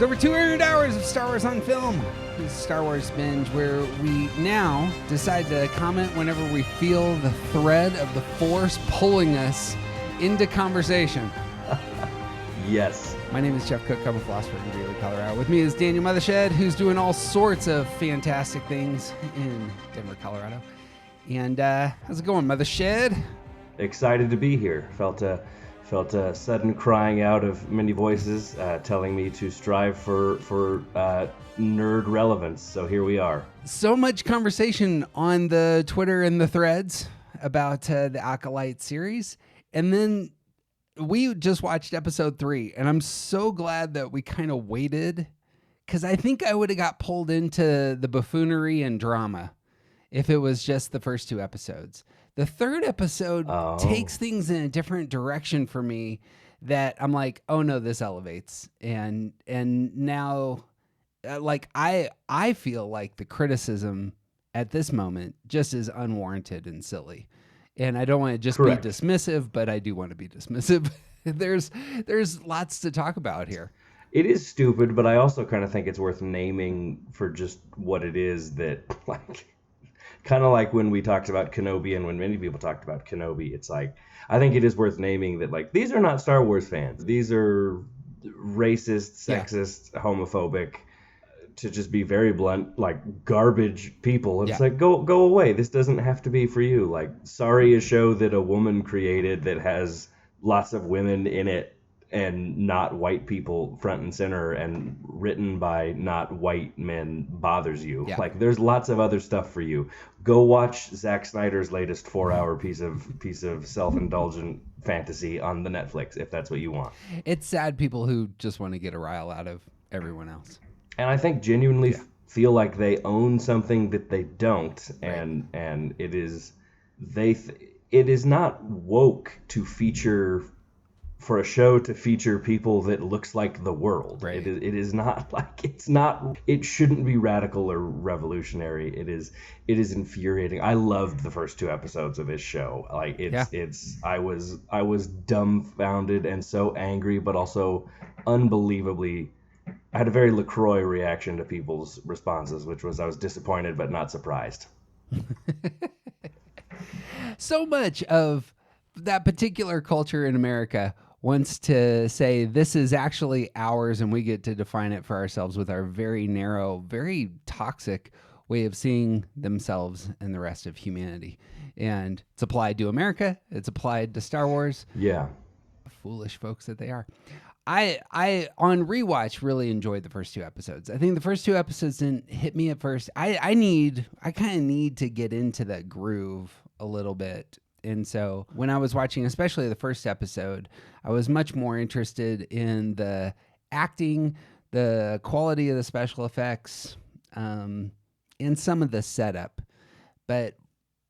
It's over 200 hours of Star Wars on film. This is Star Wars Binge, where we now decide to comment whenever we feel the thread of the Force pulling us into conversation. Yes. My name is Jeff Cook. I'm a philosopher in Greeley, Colorado. With me is Daniel Mothershed, who's doing all sorts of fantastic things in Denver, Colorado. And how's it going, Mothershed? Excited to be here. Felt a sudden crying out of many voices telling me to strive for nerd relevance. So here we are. So much conversation on the Twitter and the threads about the Acolyte series. And then we just watched episode 3, and I'm so glad that we kind of waited, because I think I would have got pulled into the buffoonery and drama if it was just the first 2 episodes. The third episode takes things in a different direction for me that I'm like, oh no, this elevates. And now, like, I feel like the criticism at this moment just is unwarranted and silly. And I don't want to just Correct. be dismissive, but I do want to be dismissive. There's lots to talk about here. It is stupid, but I also kind of think it's worth naming for just what it is, that, like, kind of like when we talked about Kenobi and when many people talked about Kenobi, it's like, I think it is worth naming that, like, these are not Star Wars fans. These are racist, sexist, homophobic, to just be very blunt, like, garbage people. It's like, go away. This doesn't have to be for you. Like, sorry, a show that a woman created that has lots of women in it and not white people front and center and written by not white men bothers you. Yeah. Like, there's lots of other stuff for you. Go watch Zack Snyder's latest 4-hour piece of self-indulgent fantasy on the Netflix if that's what you want. It's sad people who just want to get a rile out of everyone else. And I think genuinely feel like they own something that they don't, and it is it is not woke to feature, for a show to feature people that looks like the world. Right. It is not like, it shouldn't be radical or revolutionary. It is infuriating. I loved the first 2 episodes of this show. Like, I was dumbfounded and so angry, but also unbelievably, I had a very LaCroix reaction to people's responses, which was I was disappointed but not surprised. So much of that particular culture in America wants to say this is actually ours and we get to define it for ourselves with our very narrow, very toxic way of seeing themselves and the rest of humanity. And it's applied to America. It's applied to Star Wars. Yeah. Foolish folks that they are. I on rewatch really enjoyed the first 2 episodes. I think the first 2 episodes didn't hit me at first. I kind of need to get into the groove a little bit. And so when I was watching, especially the first episode, I was much more interested in the acting, the quality of the special effects, and some of the setup. But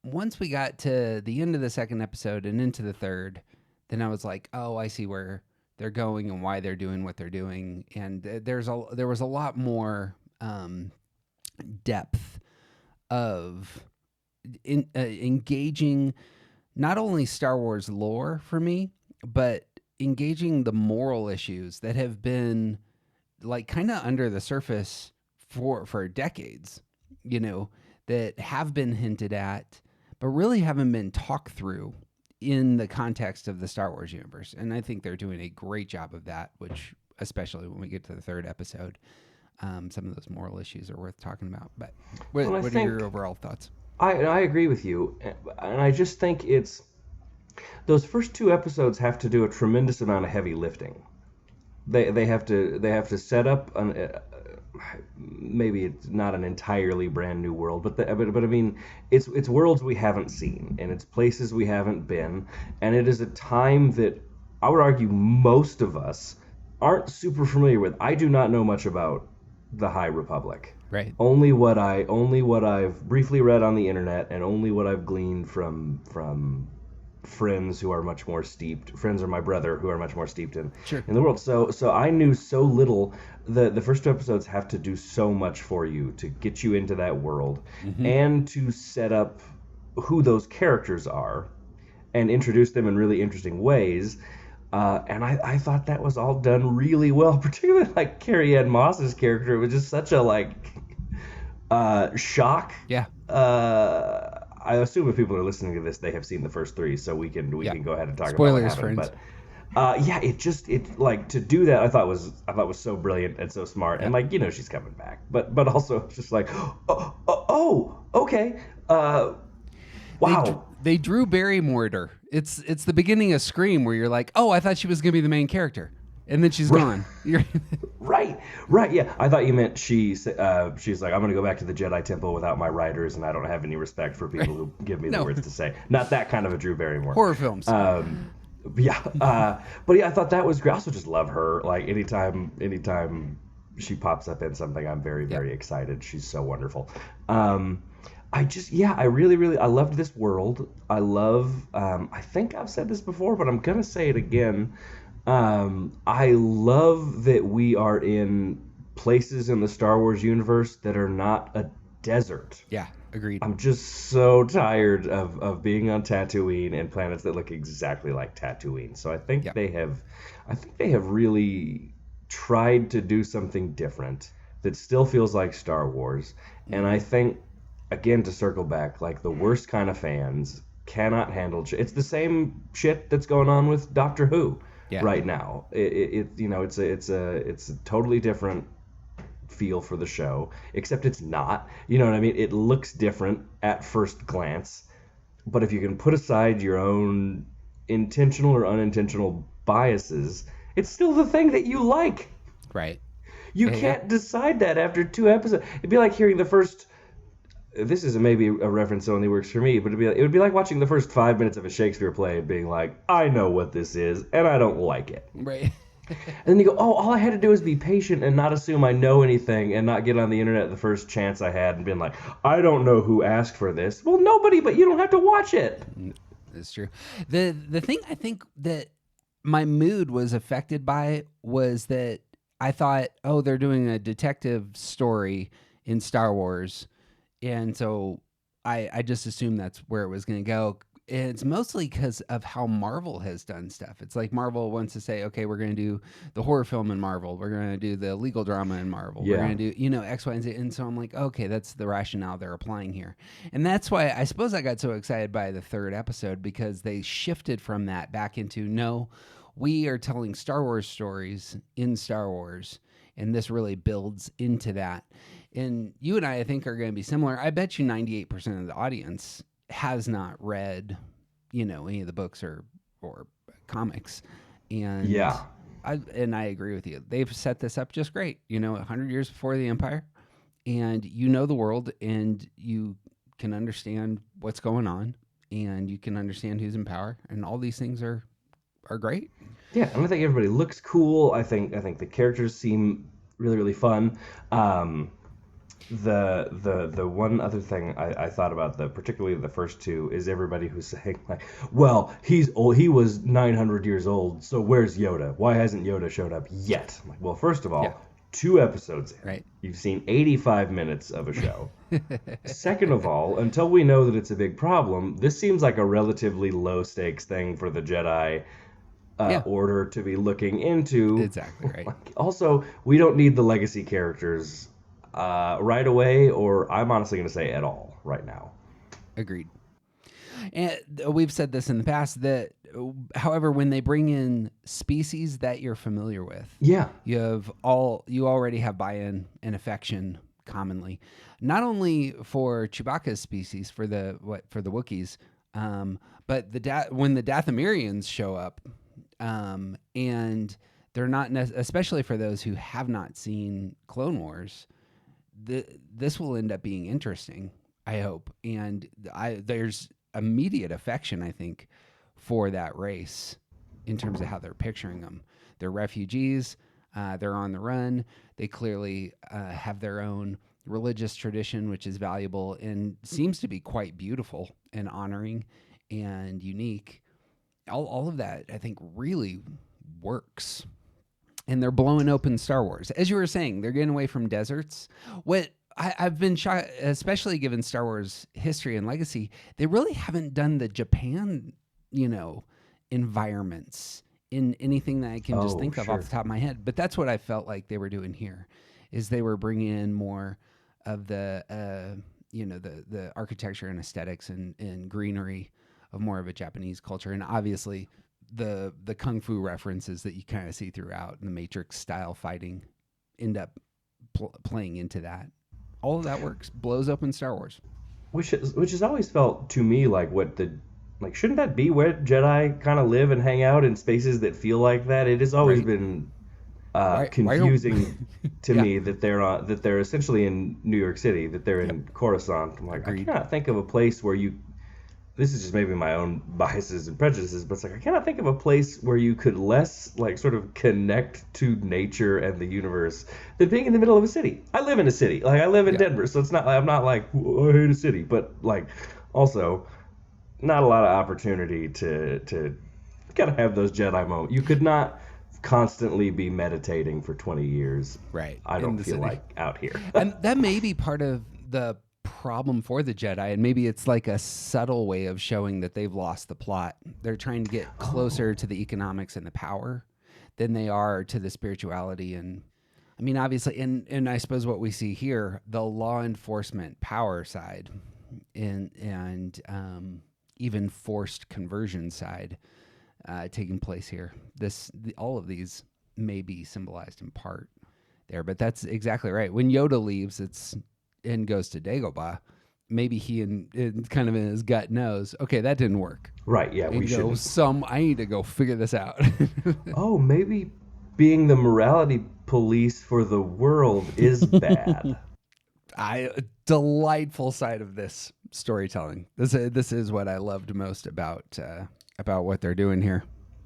once we got to the end of the second episode and into the third, then I was like, oh, I see where they're going and why they're doing what they're doing. And there was a lot more depth of engaging not only Star Wars lore for me, but engaging the moral issues that have been, like, kind of under the surface for decades, that have been hinted at, but really haven't been talked through in the context of the Star Wars universe. And I think they're doing a great job of that, which, especially when we get to the third episode, some of those moral issues are worth talking about. But what are your overall thoughts? I agree with you, and I just think those first 2 episodes have to do a tremendous amount of heavy lifting. They have to set up maybe it's not an entirely brand new world, but I mean, it's worlds we haven't seen, and it's places we haven't been, and it is a time that I would argue most of us aren't super familiar with. I do not know much about the High Republic. Right. Only what I've briefly read on the internet, and only what I've gleaned from friends who are much more steeped, friends or my brother who are much more steeped in the world. So I knew so little. The first 2 episodes have to do so much for you to get you into that world, and to set up who those characters are and introduce them in really interesting ways. And I thought that was all done really well, particularly like Carrie Ann Moss's character. It was just such a shock. Yeah. I assume if people are listening to this, they have seen the first three, so we can Yeah. can go ahead and talk about what Spoilers, happened. friends. But yeah, it like to do that. I thought was so brilliant and so smart, and Yep. like she's coming back, but also it's just like okay, wow. They drew Barrymore. It's the beginning of Scream where you're like, oh, I thought she was gonna be the main character, and then she's gone. You're Right, yeah. I thought you meant she's like, I'm gonna go back to the Jedi Temple without my writers, and I don't have any respect for people who give me the No. words to say. Not that kind of a Drew Barrymore. horror films. Yeah, but yeah, I thought that was great. I also just love her. Like anytime she pops up in something, I'm very excited. She's so wonderful. I really I loved this world. I love. I think I've said this before, but I'm gonna say it again. I love that we are in places in the Star Wars universe that are not a desert. Yeah, agreed. I'm just so tired of being on Tatooine and planets that look exactly like Tatooine. So I think Yep. they have really tried to do something different that still feels like Star Wars. And I think, again, to circle back, like the worst kind of fans cannot handle. It's the same shit that's going on with Doctor Who right now. It's a totally different feel for the show, except it's not. You know what I mean? It looks different at first glance, but if you can put aside your own intentional or unintentional biases, it's still the thing that you like. Right. You can't decide that after 2 episodes. It'd be like hearing the first. This is maybe a reference that only works for me, but it would be like watching the first 5 minutes of a Shakespeare play and being like, I know what this is, and I don't like it. Right. And then you go, oh, all I had to do is be patient and not assume I know anything and not get on the internet the first chance I had and been like, I don't know who asked for this. Well, nobody, but you don't have to watch it. That's true. The thing I think that my mood was affected by was that I thought, oh, they're doing a detective story in Star Wars. And so I just assumed that's where it was going to go. And it's mostly because of how Marvel has done stuff. It's like Marvel wants to say, okay, we're going to do the horror film in Marvel. We're going to do the legal drama in Marvel. Yeah. We're going to do, X, Y, and Z. And so I'm like, okay, that's the rationale they're applying here. And that's why I suppose I got so excited by the third episode, because they shifted from that back into, no, we are telling Star Wars stories in Star Wars. And this really builds into that. And you and I think, are going to be similar. I bet you 98% of the audience has not read, any of the books or comics. And Yeah. I agree with you. They've set this up just great. 100 years before the Empire, and the world, and you can understand what's going on, and you can understand who's in power, and all these things are great. Yeah, and I think everybody looks cool. I think the characters seem really fun. The one other thing I thought about, particularly the first two, is everybody who's saying like, well, he's old, he was 900 years old, so where's Yoda? Why hasn't Yoda showed up yet? I'm like, well, first of all, 2 episodes in, Right. You've seen 85 minutes of a show. Second of all, until we know that it's a big problem, this seems like a relatively low stakes thing for the Jedi order to be looking into. Exactly right. Also, we don't need the legacy characters right away, or I'm honestly going to say at all right now. Agreed. And we've said this in the past that, however, when they bring in species that you're familiar with, you already have buy-in and affection commonly, not only for Chewbacca's species, for the Wookiees, but when the Dathomirians show up, and they're not especially for those who have not seen Clone Wars. This will end up being interesting, I hope. And there's immediate affection, I think, for that race in terms of how they're picturing them. They're refugees. They're on the run. They clearly have their own religious tradition, which is valuable and seems to be quite beautiful and honoring and unique. All of that, I think, really works. And they're blowing open Star Wars. As you were saying, they're getting away from deserts. What I've been shocked, especially given Star Wars history and legacy, they really haven't done the Japan, environments in anything that I can just Oh, think of off sure. the top of my head. But that's what I felt like they were doing here, is they were bringing in more of the the architecture and aesthetics and greenery of more of a Japanese culture, and obviously the kung fu references that you kind of see throughout the Matrix style fighting end up playing into that. All of that works, blows open Star Wars. Which has always felt to me like what the like shouldn't that be where Jedi kind of live and hang out in spaces that feel like that? It has always Right? been Why are confusing to yeah, me that they're essentially in New York City, that they're yep, in Coruscant. I'm like, I agreed. cannot think of a place where you. This is just maybe my own biases and prejudices, but it's like I cannot think of a place where you could less like sort of connect to nature and the universe than being in the middle of a city. I live in a city, like I live in Yeah, Denver, so it's not. I'm not like "Oh, I hate a city," but like also not a lot of opportunity to kind of have those Jedi moments. You could not constantly be meditating for 20 years. right, I in don't the feel city. like out here. And that may be part of the problem for the Jedi, and maybe it's like a subtle way of showing that they've lost the plot. They're trying to get closer Oh, to the economics and the power than they are to the spirituality. And I mean, obviously, and I suppose what we see here, the law enforcement power side, and even forced conversion side taking place here. All of these may be symbolized in part there, but that's exactly right. When Yoda leaves, it's and goes to Dagobah. Maybe he and kind of in his gut knows, okay, that didn't work. right. Yeah, I need we to go shouldn't. some. I need to go figure this out. Oh, maybe being the morality police for the world is bad. Delightful side of this storytelling. This is what I loved most about what they're doing here.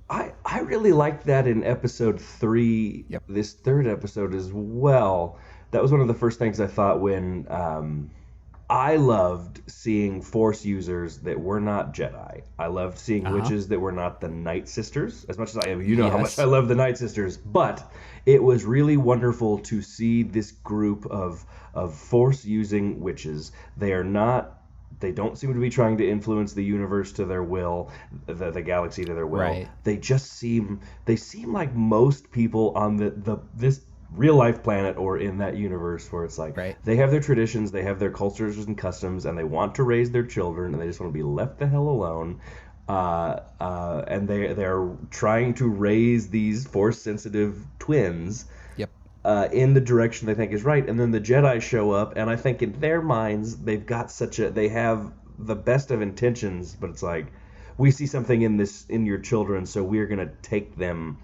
I really liked that in episode 3, Yep. this third episode as well. That was one of the first things I thought when I loved seeing Force users that were not Jedi. I loved seeing Uh huh. witches that were not the Night Sisters, as much as you know how much I Yes. love the Night Sisters. But it was really wonderful to see this group of Force using witches. They are not. They don't seem to be trying to influence the universe to their will, the galaxy to their will. Right. They just seem like most people on the this real life planet or in that universe where it's like Right. they have their traditions, they have their cultures and customs, and they want to raise their children, and they just want to be left the hell alone. And they're trying to raise these force sensitive twins Yep. in the direction they think is right. And then the Jedi show up, and I think in their minds they have the best of intentions, but it's like we see something in your children, so we're gonna take them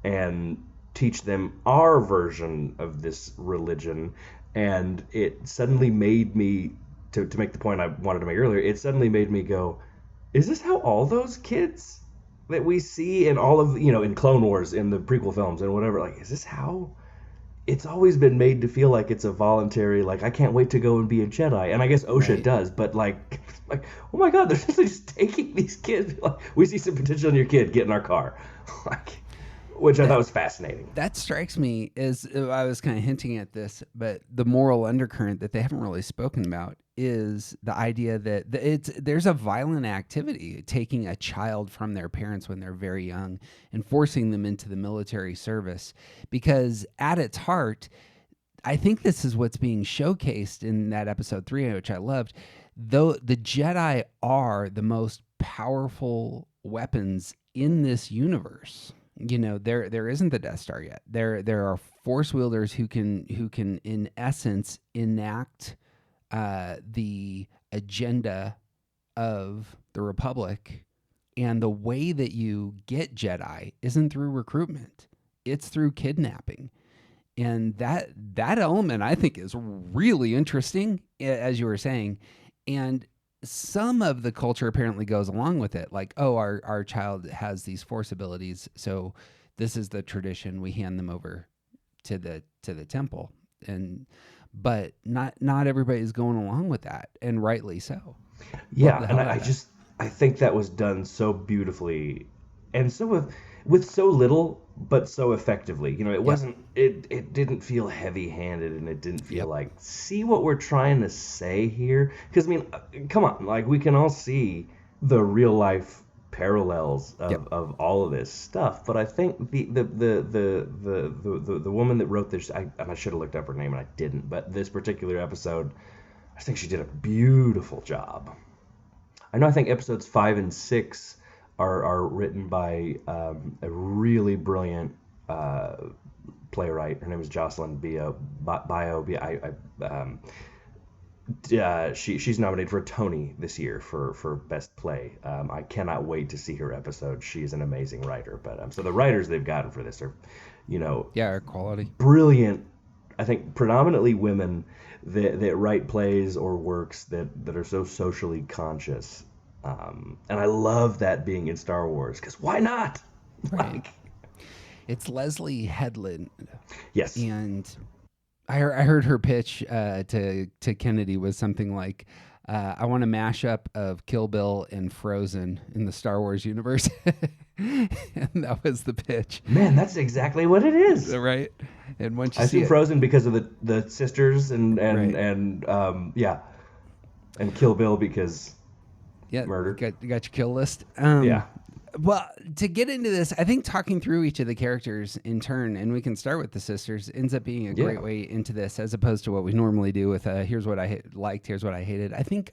and teach them our version of this religion. And it suddenly made me to make the point I wanted to make earlier. It suddenly made me go, is this how all those kids that we see in all of in Clone Wars, in the prequel films and whatever, like, is this how it's always been made to feel like it's a voluntary, like, I can't wait to go and be a Jedi. And I guess OSHA Right. does, but like, oh my God, they're just taking these kids. Like, we see some potential in your kid, get in our car. Like, which I thought That was fascinating. that strikes me as I was kind of hinting at this, but the moral undercurrent that they haven't really spoken about is the idea that there's a violent activity taking a child from their parents when they're very young and forcing them into the military service, because at its heart, I think this is what's being showcased in that episode 3, which I loved. Though the Jedi are the most powerful weapons in this universe. There isn't the Death Star yet. There are force wielders who can in essence enact the agenda of the Republic, and the way that you get Jedi isn't through recruitment; it's through kidnapping. And that element I think is really interesting, as you were saying. And some of the culture apparently goes along with it, like, oh, our child has these force abilities, so this is the tradition, we hand them over to the temple. And but not everybody's going along with that, and rightly so. Love Yeah, the and hell out I of that. just I think that was done so beautifully, and so with so little, but so effectively. It Yep. wasn't it didn't feel heavy-handed, and it didn't feel Yep. like, see what we're trying to say here? Because I mean, come on, like, we can all see the real life parallels Yep. of all of this stuff. But I think the woman that wrote this, I should have looked up her name and I didn't. But this particular episode, I think she did a beautiful job. I think episodes 5 and 6 are written by a really brilliant playwright. Her name is Jocelyn she's nominated for a Tony this year for best play. I cannot wait to see her episode. She's an amazing writer. But so the writers they've gotten for this are, our quality. brilliant. I think predominantly women that write plays or works that are so socially conscious. And I love that being in Star Wars, because why not? Right. It's Leslie Headland. Yes. And I heard her pitch to Kennedy was something like, I want a mashup of Kill Bill and Frozen in the Star Wars universe. And that was the pitch. Man, that's exactly what it is. Right. And once you I see see Frozen because of the sisters and Kill Bill because murder. You got your kill list. Yeah. Well, to get into this, I think talking through each of the characters in turn, and we can start with the sisters, ends up being a great way into this, as opposed to what we normally do with here's what I liked, here's what I hated. I think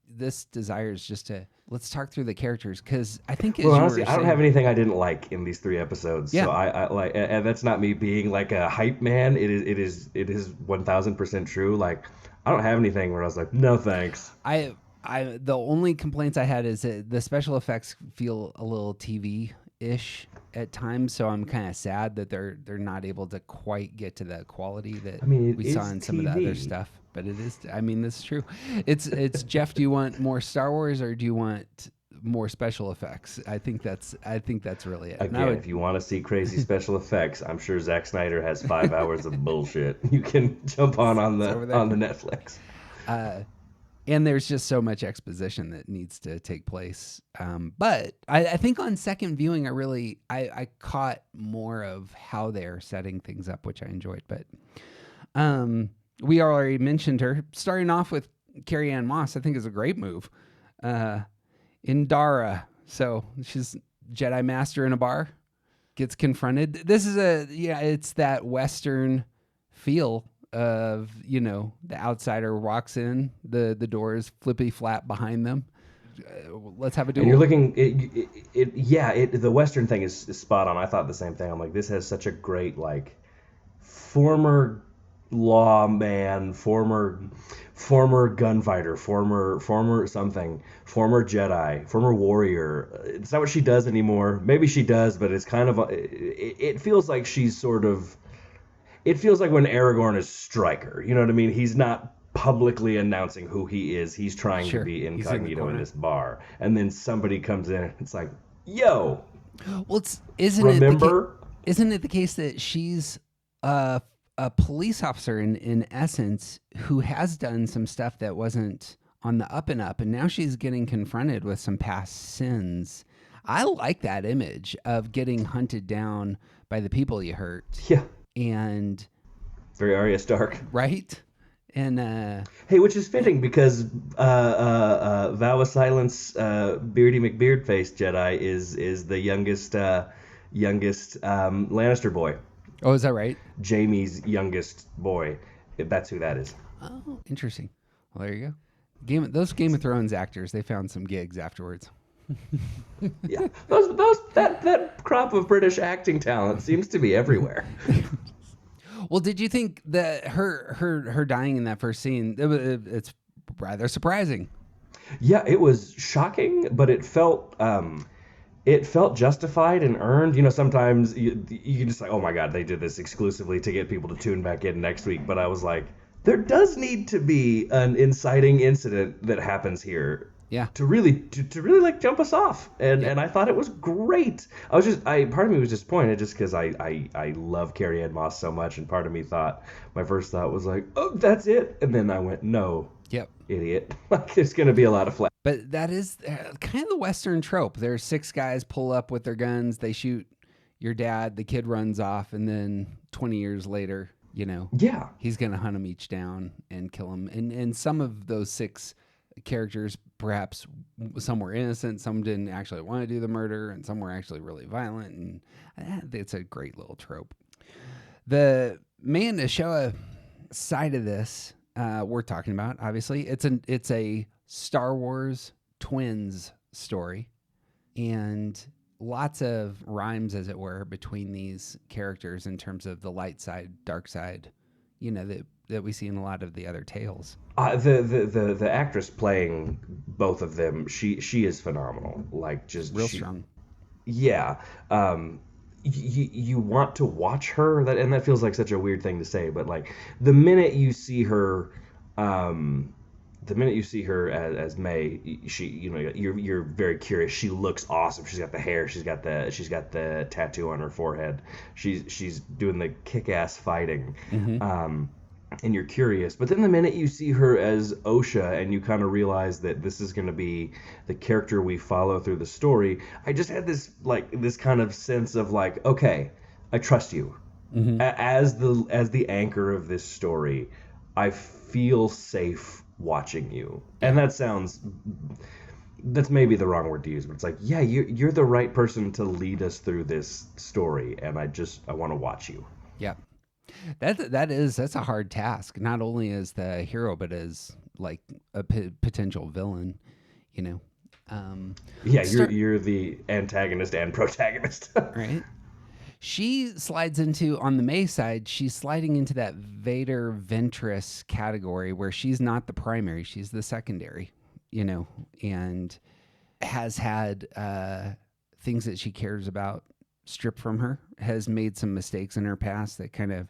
this desires just to let's talk through the characters, because I think honestly, I don't have anything I didn't like in these 3 episodes. Yeah. So I like, and that's not me being like a hype man. It is 1000% true. Like, I don't have anything where I was like, no thanks. The only complaints I had is that the special effects feel a little TV-ish at times, so I'm kind of sad that they're not able to quite get to the quality that we saw in some of the other stuff. But it is, this is true. It's Jeff, do you want more Star Wars or do you want more special effects? I think that's really it. Again, if you want to see crazy special effects, I'm sure Zack Snyder has 5 hours of bullshit you can jump on the Netflix. And there's just so much exposition that needs to take place. But I think on second viewing, I caught more of how they're setting things up, which I enjoyed. But we already mentioned her. Starting off with Carrie Ann Moss, I think is a great move. Indara. So she's Jedi Master in a bar, gets confronted. This is it's that Western feel of, the outsider walks in, the door is flippy flat behind them. Let's have a duel. And you're looking, the Western thing is spot on. I thought the same thing. I'm like, this has such a great, like, former lawman, former gunfighter, former something, former Jedi, former warrior. It's not what she does anymore. Maybe she does, but it's kind of, it feels like she's sort of, it feels like when Aragorn is Stryker. You know what I mean? He's not publicly announcing who he is. He's trying to be incognito in this bar. And then somebody comes in and it's like, yo. Well, isn't it the case that she's a police officer in essence who has done some stuff that wasn't on the up and up, and now she's getting confronted with some past sins. I like that image of getting hunted down by the people you hurt. Yeah. And very Arya Stark, right? And hey, which is fitting because Vow of Silence, Beardy McBeardface Jedi is the youngest Lannister boy. Oh, is that right? Jaime's youngest boy. That's who that is. Oh, interesting. Well, there you go. Those Game of Thrones actors, they found some gigs afterwards. Yeah, that crop of British acting talent seems to be everywhere. Well, did you think that her dying in that first scene? It's rather surprising. Yeah, it was shocking, but it felt justified and earned. Sometimes you just like, oh my god, they did this exclusively to get people to tune back in next week. But I was like, there does need to be an inciting incident that happens here. Yeah. To really like jump us off, and I thought it was great. Part of me was disappointed just because I love Carrie Ann Moss so much, and part of me thought, my first thought was like, oh, that's it, and then I went, no, idiot, like there's gonna be a lot of flack. But that is kind of the Western trope. There's 6 guys pull up with their guns, they shoot your dad, the kid runs off, and then 20 years later, he's gonna hunt them each down and kill them. And some of those 6 characters, perhaps some were innocent, some didn't actually want to do the murder, and some were actually really violent. And it's a great little trope. The man to show a side of this we're talking about, obviously, it's a Star Wars twins story, and lots of rhymes, as it were, between these characters in terms of the light side, dark side, that we see in a lot of the other tales. The actress playing both of them, she is phenomenal. Like, just real strong. Yeah. You want to watch her, and that feels like such a weird thing to say, but like the minute you see her, as May, you're very curious. She looks awesome. She's got the hair. She's got the tattoo on her forehead. She's doing the kick-ass fighting. Mm-hmm. And you're curious. But then the minute you see her as Osha and you kind of realize that this is going to be the character we follow through the story, I just had this kind of sense of like, okay, I trust you. Mm-hmm. As the anchor of this story, I feel safe watching you. And that's maybe the wrong word to use, but it's like, yeah, you're the right person to lead us through this story, and I want to watch you. Yeah. That's a hard task, not only as the hero, but as like a potential villain, you're the antagonist and protagonist. Right. She slides on the May side, she's sliding into that Vader Ventress category where she's not the primary, she's the secondary, and has had things that she cares about stripped from her, has made some mistakes in her past that kind of,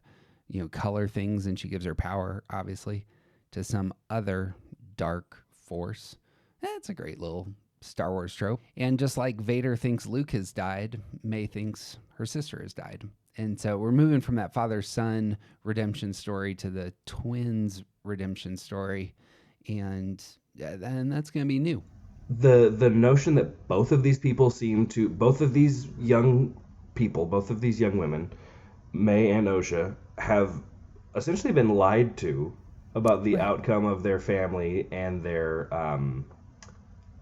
color things, and she gives her power, obviously, to some other dark force. That's a great little Star Wars trope. And just like Vader thinks Luke has died, May thinks her sister has died. And so we're moving from that father-son redemption story to the twins redemption story. And that's going to be new. The notion that both of these young women, May and Osha, have essentially been lied to about the outcome of their family and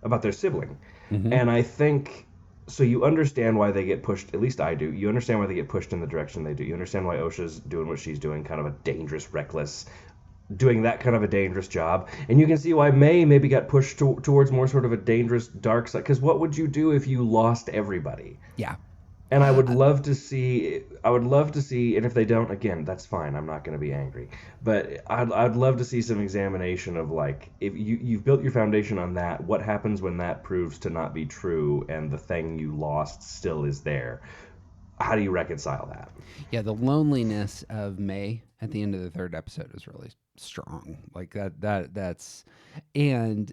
about their sibling. Mm-hmm. And I think, so you understand why they get pushed, at least I do, you understand why they get pushed in the direction they do. You understand why Osha's doing what she's doing, kind of a dangerous, reckless, doing that kind of a dangerous job. And you can see why May maybe got pushed towards more sort of a dangerous, dark side, because what would you do if you lost everybody? Yeah. And I would love to see, and if they don't, again, that's fine. I'm not going to be angry. But I'd love to see some examination of, like, if you've built your foundation on that, what happens when that proves to not be true and the thing you lost still is there? How do you reconcile that? Yeah, the loneliness of May at the end of the third episode is really strong. Like that's, and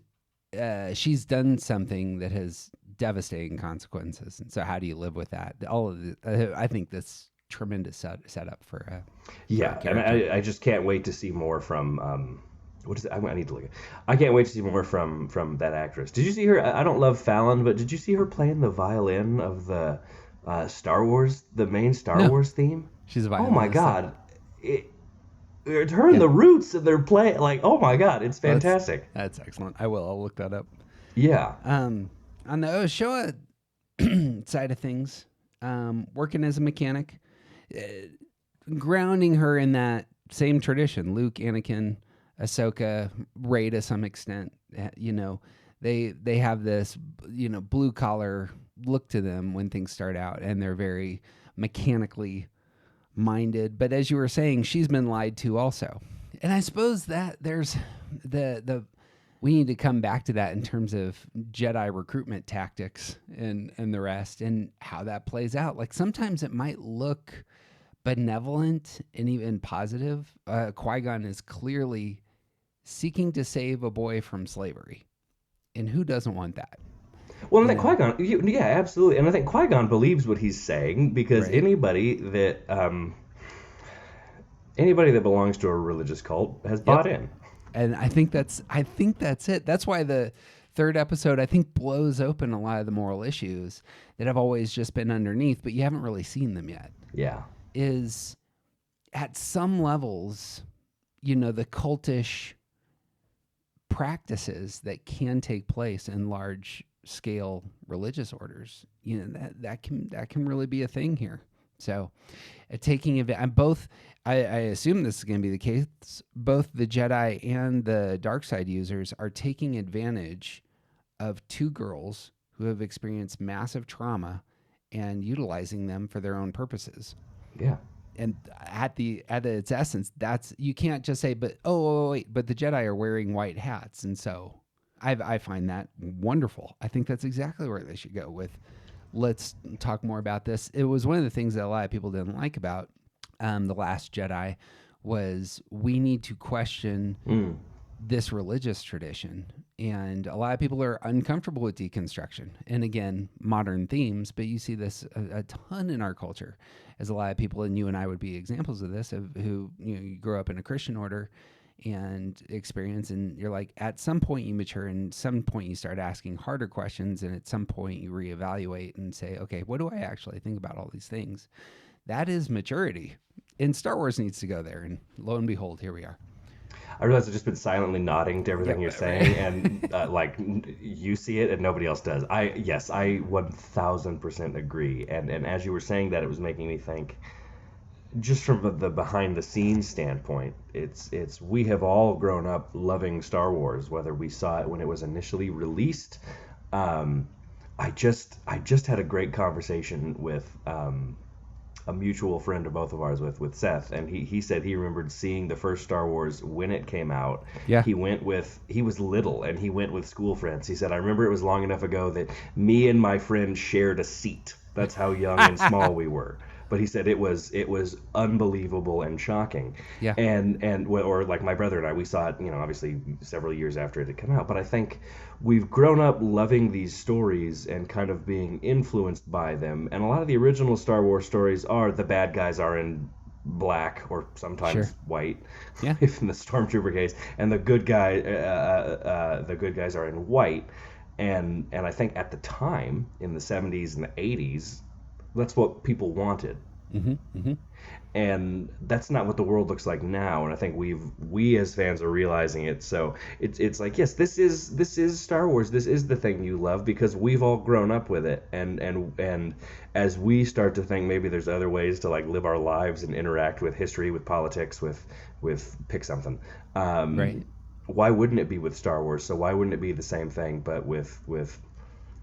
she's done something that has devastating consequences, and so how do you live with that? All of the, I think that's tremendous setup for and I just can't wait to see more from what is it? I need to look at. I can't wait to see more from that actress. Did you see her? I don't love Fallon, but did you see her playing the violin of the Star Wars, the main Star Wars theme? She's a violinist. Oh my god, it's her and the Roots, and they're playing like, oh my god, it's fantastic. That's excellent. I'll look that up. Yeah. On the Oshoa side of things, working as a mechanic, grounding her in that same tradition, Luke, Anakin, Ahsoka, Rey to some extent, they have this, blue collar look to them when things start out, and they're very mechanically minded. But as you were saying, she's been lied to also. And I suppose that there's we need to come back to that in terms of Jedi recruitment tactics and the rest, and how that plays out. Like, sometimes it might look benevolent and even positive. Qui-Gon is clearly seeking to save a boy from slavery. And who doesn't want that? Well, and Qui-Gon, yeah, absolutely. And I think Qui-Gon believes what he's saying, because anybody that belongs to a religious cult has bought in. And I think that's it. That's why the third episode, I think, blows open a lot of the moral issues that have always just been underneath, but you haven't really seen them yet. Yeah. Is at some levels, the cultish practices that can take place in large scale religious orders, that can really be a thing here. So taking advantage, both, I assume this is going to be the case, both the Jedi and the dark side users are taking advantage of two girls who have experienced massive trauma and utilizing them for their own purposes. Yeah. And at its essence, that's, you can't just say, but wait, but the Jedi are wearing white hats, and so I find that wonderful. I think that's exactly where they should go with. Let's talk more about this. It was one of the things that a lot of people didn't like about The Last Jedi was we need to question this religious tradition. And a lot of people are uncomfortable with deconstruction. And again, modern themes, but you see this a ton in our culture, as a lot of people, and you and I would be examples of this, of who, you grow up in a Christian order and experience, and you're like, at some point you mature, and some point you start asking harder questions, and at some point you reevaluate and say, okay, what do I actually think about all these things? That is maturity. And Star Wars needs to go there, and lo and behold, here we are. I realize I've just been silently nodding to everything you're saying, and like you see it and nobody else does. I 1000% agree. And as you were saying that, it was making me think, just from the behind the scenes standpoint, it's we have all grown up loving Star Wars, whether we saw it when it was initially released. I just had a great conversation with a mutual friend of both of ours with Seth, and he said he remembered seeing the first Star Wars when it came out. Yeah. He was little, and he went with school friends. He said, I remember it was long enough ago that me and my friend shared a seat. That's how young and small we were. But he said it was unbelievable and shocking. Yeah. Or like my brother and I, we saw it, obviously several years after it had come out. But I think we've grown up loving these stories and kind of being influenced by them. And a lot of the original Star Wars stories are the bad guys are in black or sometimes white, if in the Stormtrooper case, and the good guys are in white. And I think at the time in the 70s and the 80s, that's what people wanted. And that's not what the world looks like now. And I think we as fans are realizing it. So it's like, yes, this is Star Wars. This is the thing you love because we've all grown up with it. And as we start to think maybe there's other ways to like live our lives and interact with history, with politics, with pick something. Right. Why wouldn't it be with Star Wars? So why wouldn't it be the same thing, but with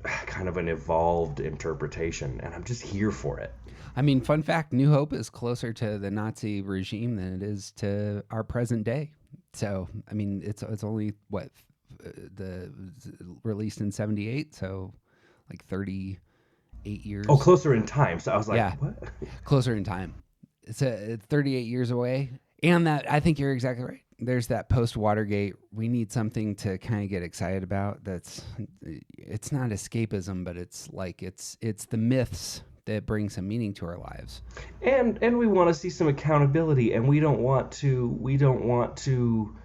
kind of an evolved interpretation? And I'm just here for it. I mean, fun fact, New Hope is closer to the Nazi regime than it is to our present day. So, I mean, it's only released in 78, so like 38 years. Oh, closer in time. So I was like, what? Closer in time. It's 38 years away. And that, I think you're exactly right. There's that post-Watergate, we need something to kind of get excited about. It's not escapism, but it's like it's the myths that bring some meaning to our lives. And we want to see some accountability, and we don't want to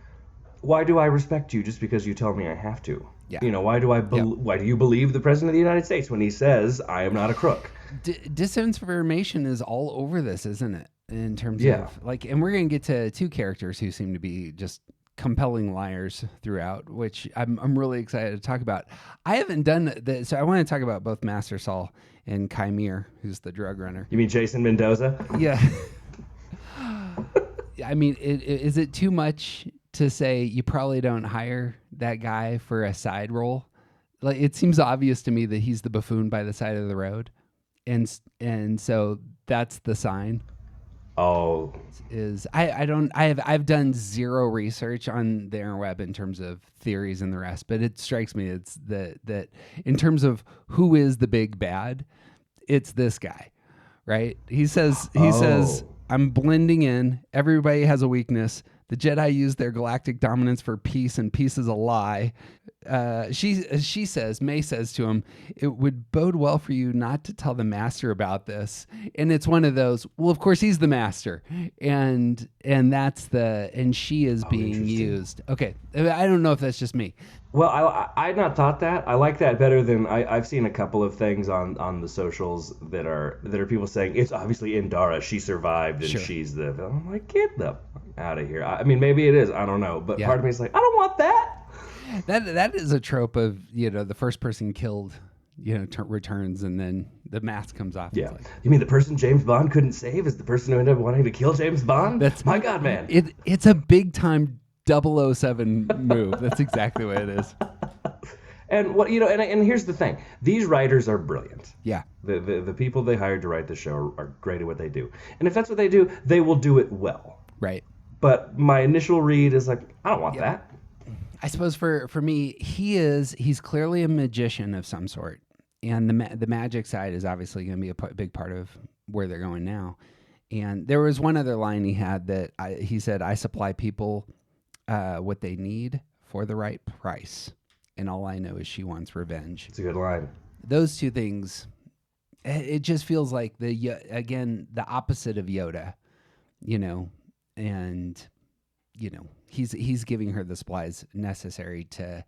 why do I respect you just because you tell me I have to? Yeah. Why do you believe the President of the United States when he says I am not a crook? Disinformation is all over this, isn't it? In terms of like, and we're going to get to two characters who seem to be just compelling liars throughout, which I'm really excited to talk about. I haven't done so I want to talk about both Master Saul and Chimere, who's the drug runner. You mean Jason Mendoza? Yeah. I mean, is it too much to say you probably don't hire that guy for a side role? Like, it seems obvious to me that he's the buffoon by the side of the road, and so that's the sign. Oh, I've done zero research on the interweb in terms of theories and the rest, but it strikes me it's that in terms of who is the big bad, it's this guy, right? He says I'm blending in. Everybody has a weakness. The Jedi use their galactic dominance for peace, and peace is a lie. She says, May says to him, it would bode well for you not to tell the master about this. And it's one of those, well, of course he's the master. And she is being used. Okay. I don't know if that's just me. Well, I had not thought that. I like that better than I've seen a couple of things on the socials that are people saying it's obviously Indara. She survived and she's the villain. I'm like, get the fuck out of here. I mean, maybe it is. I don't know. But part of me is like, I don't want that. That is a trope of, the first person killed, returns, and then the mask comes off. Yeah. It's like, You mean the person James Bond couldn't save is the person who ended up wanting to kill James Bond? that's My God, man. it's a big time 007 move. That's exactly what it is. And what and here's the thing: these writers are brilliant. Yeah. The people they hired to write the show are great at what they do, and if that's what they do, they will do it well. Right. But my initial read is like, I don't want that. I suppose for me, he's clearly a magician of some sort, and the magic side is obviously going to be a big part of where they're going now. And there was one other line he had that he said, "I supply people what they need for the right price, and all I know is she wants revenge." It's a good line. Those two things, it just feels like the opposite of Yoda, and he's giving her the supplies necessary to.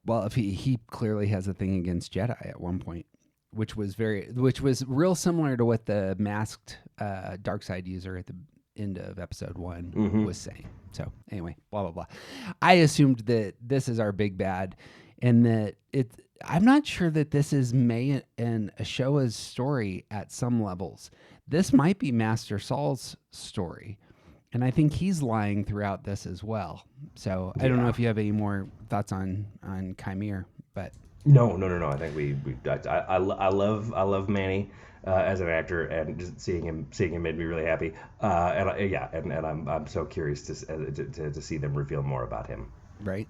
Well, if he clearly has a thing against Jedi at one point, which was real similar to what the masked dark side user at the end of episode 1 was saying. So anyway, blah blah blah. I assumed that this is our big bad, and that I'm not sure that this is May and Ashoa's story at some levels. This might be Master Saul's story. And I think he's lying throughout this as well. So I don't know if you have any more thoughts on Chimere, but No. I think I love Manny as an actor, and just seeing him made me really happy. And I'm so curious to see them reveal more about him. right.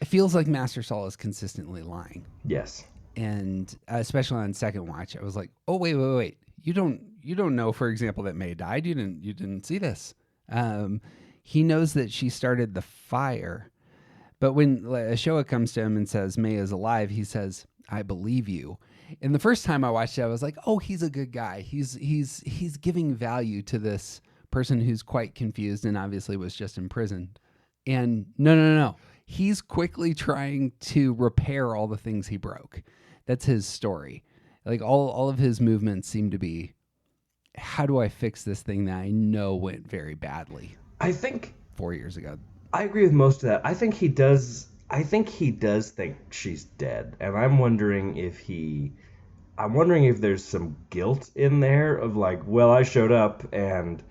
It feels like Master Saul is consistently lying, Yes. and especially on second watch, I was like, oh wait, you don't know, for example, that May died. You didn't see this. He knows that she started the fire, but when Ashoa comes to him and says May is alive, he says, "I believe you." And the first time I watched it, I was like, "Oh, he's a good guy. He's giving value to this person who's quite confused and obviously was just imprisoned." And no, he's quickly trying to repair all the things he broke. That's his story. Like all of his movements seem to be, how do I fix this thing that I know went very badly? I think 4 years ago. I agree with most of that. I think he does think she's dead, and I'm wondering if there's some guilt in there of like, well, I showed up and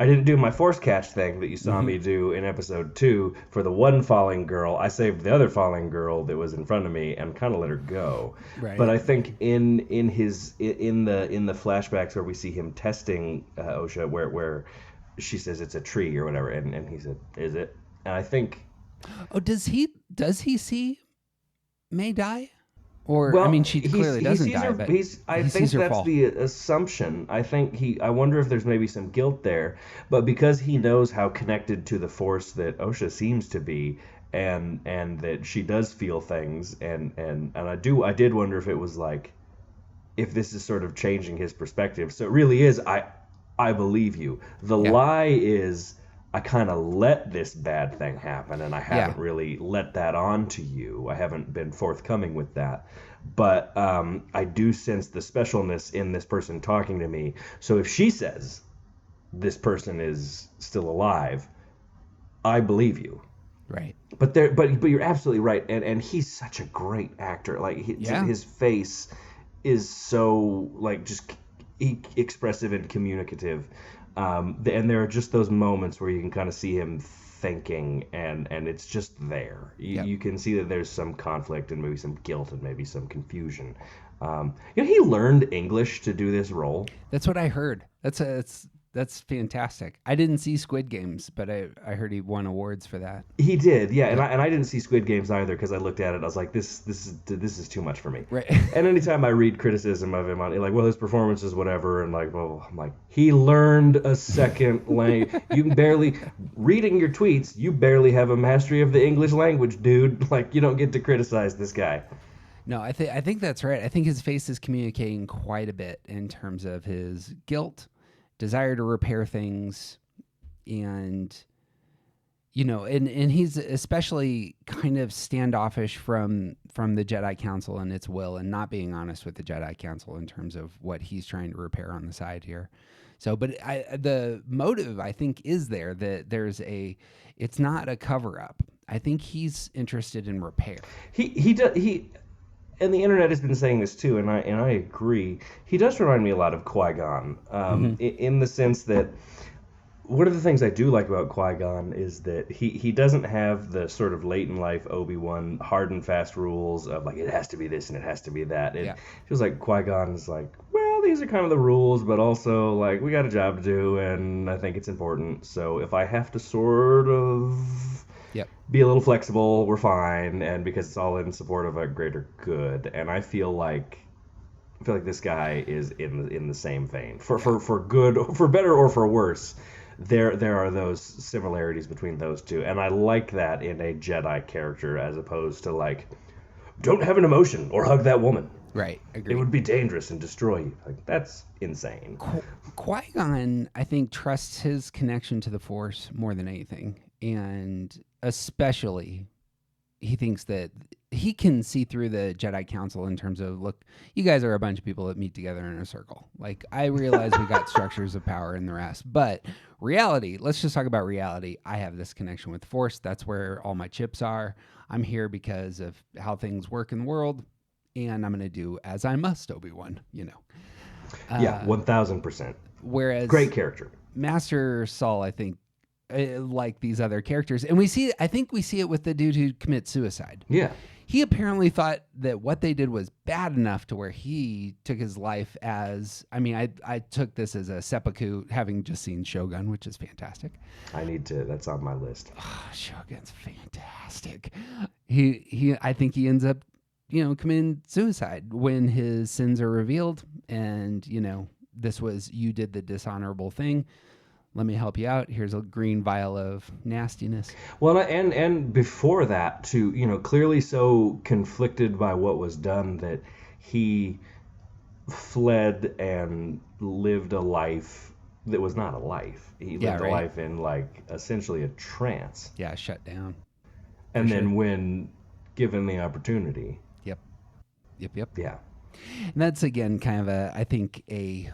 I didn't do my force catch thing that you saw me do in episode 2 for the one falling girl. I saved the other falling girl that was in front of me and kind of let her go. Right. But I think in the flashbacks where we see him testing Osha, where she says it's a tree or whatever, and he said, "Is it?" And I think, Oh, does he see May die? Or I mean, she clearly doesn't die, but I think that's the assumption. I wonder if there's maybe some guilt there, but because he knows how connected to the Force that Osha seems to be, and that she does feel things, and I did wonder if it was like, if this is sort of changing his perspective. So it really is, I believe you. The lie is, I kind of let this bad thing happen, and I haven't really let that on to you. I haven't been forthcoming with that. But I do sense the specialness in this person talking to me. So if she says this person is still alive, I believe you. right. But you're absolutely right, and he's such a great actor. Like his face is so like just expressive and communicative. And there are just those moments where you can kind of see him thinking, and it's just there. You can see that there's some conflict and maybe some guilt and maybe some confusion. He learned English to do this role. That's what I heard. That's fantastic. I didn't see Squid Games, but I heard he won awards for that. He did, yeah. And I didn't see Squid Games either, because I looked at it and I was like, this is too much for me. Right. And anytime I read criticism of him on like, well, his performance is whatever, and like, well, I'm like, he learned a second language. You can barely, reading your tweets, you barely have a mastery of the English language, dude. Like, you don't get to criticize this guy. No, I think that's right. I think his face is communicating quite a bit in terms of his guilt, desire to repair things, and and he's especially kind of standoffish from the Jedi Council and its will, and not being honest with the Jedi Council in terms of what he's trying to repair on the side here. So, but the motive, I think, is there, that it's not a cover up. I think he's interested in repair. He does he. And the internet has been saying this too, and I agree. He does remind me a lot of Qui-Gon, in the sense that one of the things I do like about Qui-Gon is that he doesn't have the sort of late in life Obi-Wan hard and fast rules of like it has to be this and it has to be that. It feels like Qui-Gon is like, well, these are kind of the rules, but also like we got a job to do, and I think it's important. So if I have to sort of be a little flexible, we're fine, and because it's all in support of a greater good. And I feel like this guy is in the same vein for good, for better or for worse. There are those similarities between those two, and I like that in a Jedi character as opposed to like, don't have an emotion or hug that woman. Right, agreed. It would be dangerous and destroy you. Like, that's insane. Qui-Gon, I think, trusts his connection to the Force more than anything, and especially he thinks that he can see through the Jedi Council in terms of, look, you guys are a bunch of people that meet together in a circle. Like, I realize we got structures of power and the rest, but reality, let's just talk about reality. I have this connection with the Force. That's where all my chips are. I'm here because of how things work in the world, and I'm going to do as I must, Obi-Wan, you know. Yeah, 1,000%. Whereas great character. Master Saul, I think, like these other characters, and I think we see it with the dude who commits suicide. Yeah. He apparently thought that what they did was bad enough to where he took his life as, I mean, I took this as a seppuku, having just seen Shogun, which is fantastic. That's on my list. Oh, Shogun's fantastic. I think he ends up, committing suicide when his sins are revealed, and, you did the dishonorable thing. Let me help you out. Here's a green vial of nastiness. Well, and before that, too, clearly so conflicted by what was done that he fled and lived a life that was not a life. He lived a life in, like, essentially a trance. Yeah, shut down. And then when given the opportunity. Yep. Yeah. And that's, again, kind of a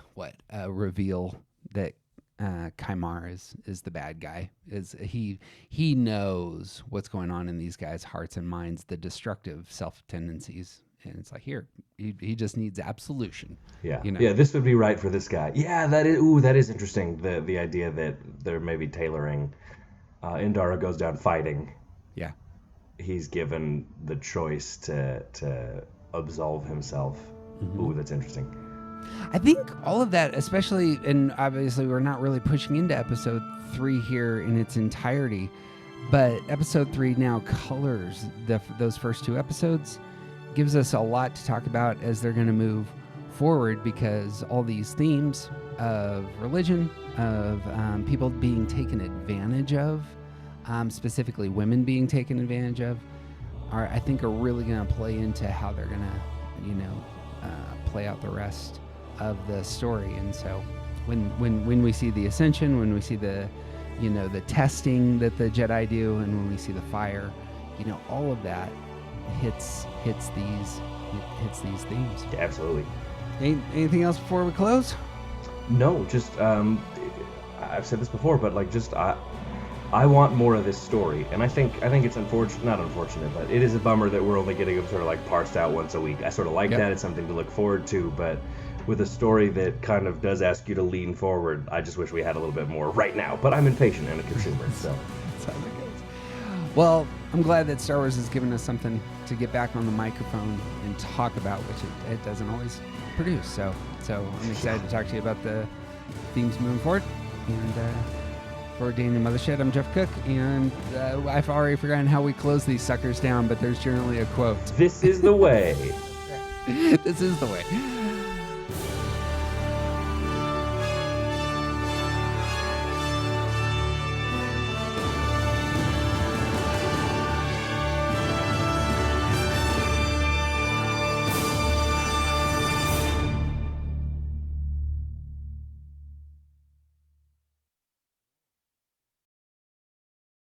reveal that Kaimar is the bad guy. He knows what's going on in these guys' hearts and minds, the destructive self tendencies, and it's like, here, he just needs absolution. Yeah, yeah, this would be right for this guy. Yeah, that is interesting. The idea that they're maybe tailoring. Indara goes down fighting. Yeah, he's given the choice to absolve himself. Mm-hmm. Ooh, that's interesting. I think all of that, especially, and obviously we're not really pushing into episode 3 here in its entirety, but episode 3 now colors those first 2 episodes, gives us a lot to talk about as they're going to move forward, because all these themes of religion, of people being taken advantage of, specifically women being taken advantage of, I think are really going to play into how they're going to, play out the rest of the story. And so when we see the ascension, when we see the testing that the Jedi do, and when we see the fire, all of that hits these themes. Yeah, absolutely. Anything else before we close? No, just I've said this before, but like, just I want more of this story, and I think it's not unfortunate, but it is a bummer that we're only getting them sort of like parsed out once a week. I sort of like that; it's something to look forward to, but with a story that kind of does ask you to lean forward, I just wish we had a little bit more right now. But I'm impatient and a consumer, so that's how it goes. Well, I'm glad that Star Wars has given us something to get back on the microphone and talk about, which it doesn't always produce. So I'm excited to talk to you about the themes moving forward. And for Daniel Mothershed, I'm Jeff Cook, and I've already forgotten how we close these suckers down, but there's generally a quote. This is the way. This is the way.